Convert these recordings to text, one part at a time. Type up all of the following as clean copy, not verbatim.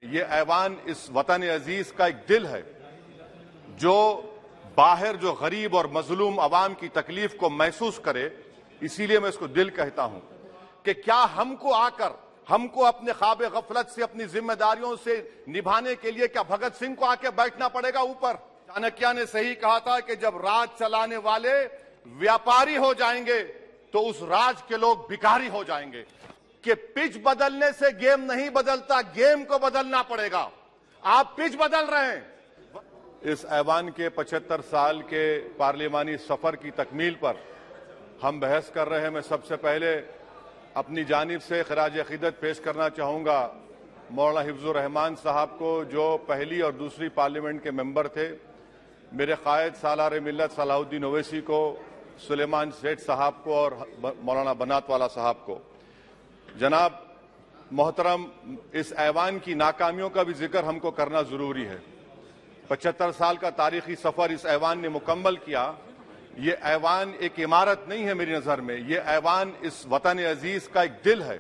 ये ऐवान इस वतन अजीज का एक दिल है जो बाहर जो गरीब और मजलूम अवाम की तकलीफ को महसूस करे। इसीलिए मैं इसको दिल कहता हूं कि क्या हमको अपने ख्वाब गफलत से अपनी जिम्मेदारियों से निभाने के लिए क्या भगत सिंह को आके बैठना पड़ेगा ऊपर। चाणक्य ने सही कहा था कि जब राज चलाने वाले व्यापारी हो जाएंगे तो उस राज के लोग भिखारी हो जाएंगे। कि पिच बदलने से गेम नहीं बदलता, गेम को बदलना पड़ेगा। आप पिच बदल रहे हैं। इस ऐवान के 75 साल के पार्लिमानी सफर की तकमील पर हम बहस कर रहे हैं। मैं सबसे पहले अपनी जानिब से खराज अकीदत पेश करना चाहूंगा मौलाना हिफ्जुर रहमान साहब को, जो पहली और दूसरी पार्लियामेंट के मेंबर थे, मेरे कायद सालार मिल्लत सलाहुद्दीन ओवैसी को, सुलेमान सेठ साहब को और मौलाना बनात वाला साहब को। जनाब मोहतरम, इस ऐवान की नाकामियों का भी जिक्र हमको करना जरूरी है। 75 साल का तारीखी सफर इस ऐवान ने मुकम्मल किया। ये ऐवान एक इमारत नहीं है मेरी नजर में, ये ऐवान इस वतन अजीज का एक दिल है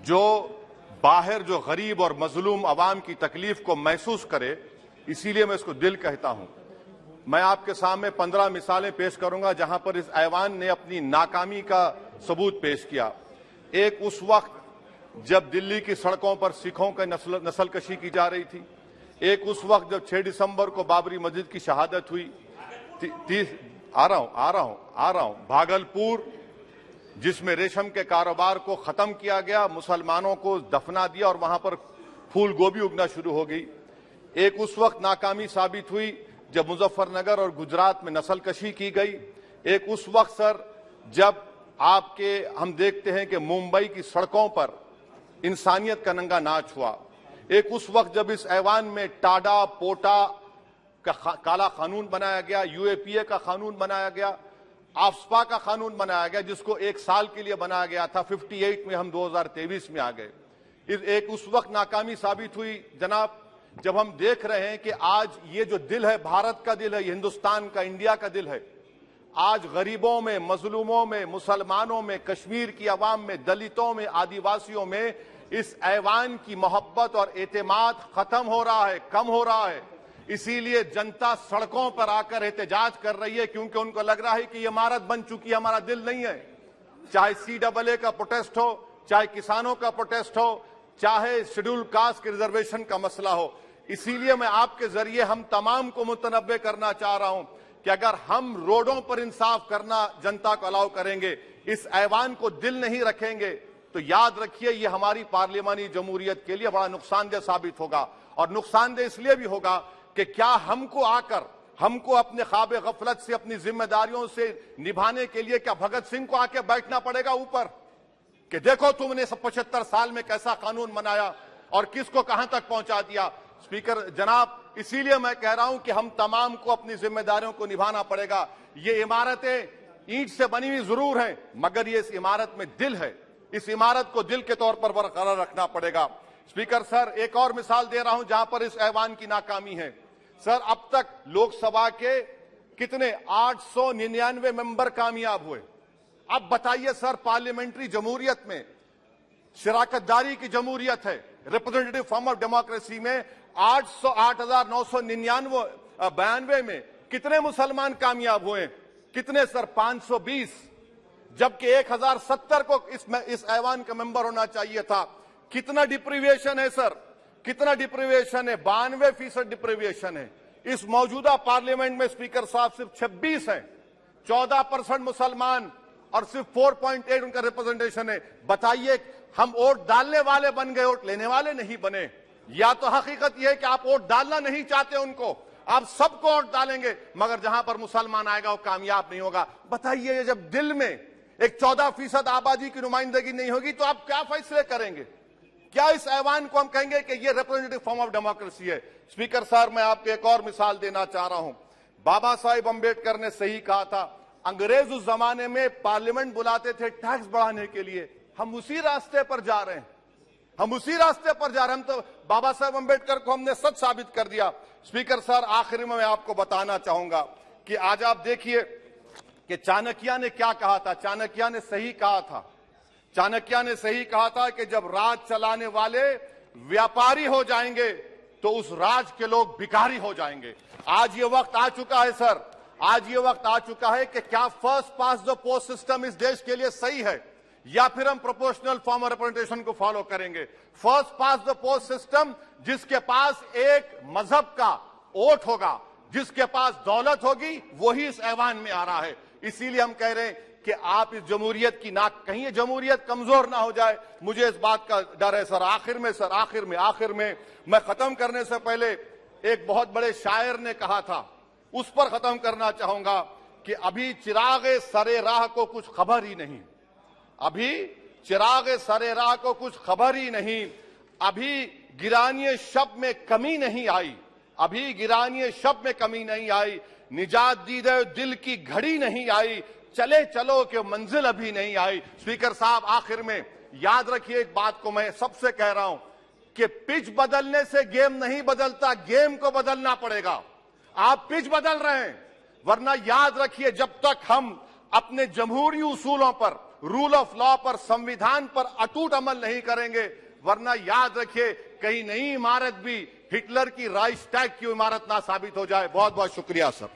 जो बाहर जो गरीब और मजलूम अवाम की तकलीफ को महसूस करे। इसीलिए मैं इसको दिल कहता हूं। मैं आपके सामने 15 मिसालें पेश करूंगा जहां पर इस ऐवान ने अपनी नाकामी का सबूत पेश किया। एक उस वक्त जब दिल्ली की सड़कों पर सिखों की नस्लकशी की जा रही थी। एक उस वक्त जब 6 दिसंबर को बाबरी मस्जिद की शहादत हुई। आ रहा हूं भागलपुर, जिसमें रेशम के कारोबार को खत्म किया गया, मुसलमानों को दफना दिया और वहां पर फूल गोभी उगना शुरू हो गई। एक उस वक्त नाकामी साबित हुई जब मुजफ्फरनगर और गुजरात में नस्लकशी की गई। एक उस वक्त सर जब हम देखते हैं कि मुंबई की सड़कों पर इंसानियत का नंगा नाच हुआ। एक उस वक्त जब इस ऐवान में टाडा पोटा का काला कानून बनाया गया, यूएपीए का कानून बनाया गया, आफ्सपा का कानून बनाया गया, जिसको 1 साल के लिए बनाया गया था। 58 में हम 2023 में आ गए। एक उस वक्त नाकामी साबित हुई जनाब, जब हम देख रहे हैं कि आज ये जो दिल है, भारत का दिल है, हिंदुस्तान का, इंडिया का दिल है, आज गरीबों में, मजलूमों में, मुसलमानों में, कश्मीर की अवाम में, दलितों में, आदिवासियों में इस ऐवान की मोहब्बत और एतमाद खत्म हो रहा है, कम हो रहा है। इसीलिए जनता सड़कों पर आकर एहतजाज कर रही है, क्योंकि उनको लग रहा है कि ये इमारत बन चुकी है, हमारा दिल नहीं है। चाहे CAA का प्रोटेस्ट हो, चाहे किसानों का प्रोटेस्ट हो, चाहे शेड्यूल कास्ट के रिजर्वेशन का मसला हो। इसीलिए मैं आपके जरिए हम तमाम को मुतनब्बे करना चाह रहा हूं कि अगर हम रोडों पर इंसाफ करना जनता को अलाउ करेंगे, इस ऐवान को दिल नहीं रखेंगे, तो याद रखिए ये हमारी पार्लियामानी जमहूरियत के लिए बड़ा नुकसानदेह साबित होगा। और नुकसानदेह इसलिए भी होगा कि क्या हमको अपने ख्वाब गफलत से अपनी जिम्मेदारियों से निभाने के लिए क्या भगत सिंह को आके बैठना पड़ेगा ऊपर कि देखो तुमने 75 साल में कैसा कानून बनाया और किसको कहां तक पहुंचा दिया। स्पीकर जनाब, इसीलिए मैं कह रहा हूं कि हम तमाम को अपनी जिम्मेदारियों को निभाना पड़ेगा। ये इमारतें ईंट से बनी हुई जरूर हैं, मगर ये इस इमारत में दिल है। इस इमारत को दिल के तौर पर बरकरार रखना पड़ेगा। स्पीकर सर, एक और मिसाल दे रहा हूं जहां पर इस ऐवान की नाकामी है। सर, अब तक लोकसभा के कितने 899 मेंबर कामयाब हुए। अब बताइए सर, पार्लियामेंट्री जमहूरियत में शराकतदारी की जमहूरियत है, रिप्रेजेंटेटिव फॉर्म ऑफ डेमोक्रेसी में 8,992 में कितने मुसलमान कामयाब हुए? कितने सर? 520, जबकि 1070 को इस ऐवान का मेंबर होना चाहिए था। कितना डिप्रीविएशन है सर? कितना डिप्रीविएशन है? 92% डिप्रीविएशन है। इस मौजूदा पार्लियामेंट में स्पीकर साहब सिर्फ 26 हैं, 14% मुसलमान और सिर्फ 4.8 उनका रिप्रेजेंटेशन है। बताइए, हम वोट डालने वाले बन गए, वोट लेने वाले नहीं बने। या तो हकीकत यह है कि आप वोट डालना नहीं चाहते उनको, आप सबको वोट डालेंगे, मगर जहां पर मुसलमान आएगा वो कामयाब नहीं होगा। बताइए, जब दिल में एक 14% आबादी की नुमाइंदगी नहीं होगी तो आप क्या फैसले करेंगे? क्या इस ऐवान को हम कहेंगे कि ये रिप्रेजेंटेटिव फॉर्म ऑफ डेमोक्रेसी है? स्पीकर साहब, मैं आपको एक और मिसाल देना चाह रहा हूं। बाबा साहेब अंबेडकर ने सही कहा था, अंग्रेज उस जमाने में पार्लियामेंट बुलाते थे टैक्स बढ़ाने के लिए। हम उसी रास्ते पर जा रहे हैं, हम तो बाबा साहेब अंबेडकर को हमने सच साबित कर दिया। स्पीकर सर, आखिरी में मैं आपको बताना चाहूंगा कि आज आप देखिए कि चाणक्य ने क्या कहा था। चाणक्य ने सही कहा था कि जब राज चलाने वाले व्यापारी हो जाएंगे तो उस राज के लोग भिखारी हो जाएंगे। आज ये वक्त आ चुका है सर, आज ये वक्त आ चुका है कि क्या first pass the post system इस देश के लिए सही है या फिर हम प्रोपोर्शनल फॉर्म ऑफ रिप्रेजेंटेशन को फॉलो करेंगे। First pass the post system, जिसके पास एक मजहब का वोट होगा, जिसके पास दौलत होगी, वही इस ऐवान में आ रहा है। इसीलिए हम कह रहे हैं कि आप इस जमहूरियत की नाक, कहीं ये जमहूरियत कमजोर ना हो जाए, मुझे इस बात का डर है सर। आखिर में मैं खत्म करने से पहले एक बहुत बड़े शायर ने कहा था, उस पर खत्म करना चाहूंगा कि अभी चिरागे सरे राह को कुछ खबर ही नहीं, अभी चिरागे सरे राह को कुछ खबर ही नहीं, अभी गिरानिए शब में कमी नहीं आई, अभी गिरानिए शब में कमी नहीं आई, निजात दीदे दिल की घड़ी नहीं आई, चले चलो कि मंजिल अभी नहीं आई। स्पीकर साहब, आखिर में याद रखिए एक बात को मैं सबसे कह रहा हूं कि पिच बदलने से गेम नहीं बदलता, गेम को बदलना पड़ेगा। आप पिच बदल रहे हैं, वरना याद रखिए जब तक हम अपने जमहूरी उसूलों पर, रूल ऑफ लॉ पर, संविधान पर अटूट अमल नहीं करेंगे, वरना याद रखिए कहीं नई इमारत भी हिटलर की राइक्सटैग की इमारत ना साबित हो जाए। बहुत बहुत शुक्रिया सर।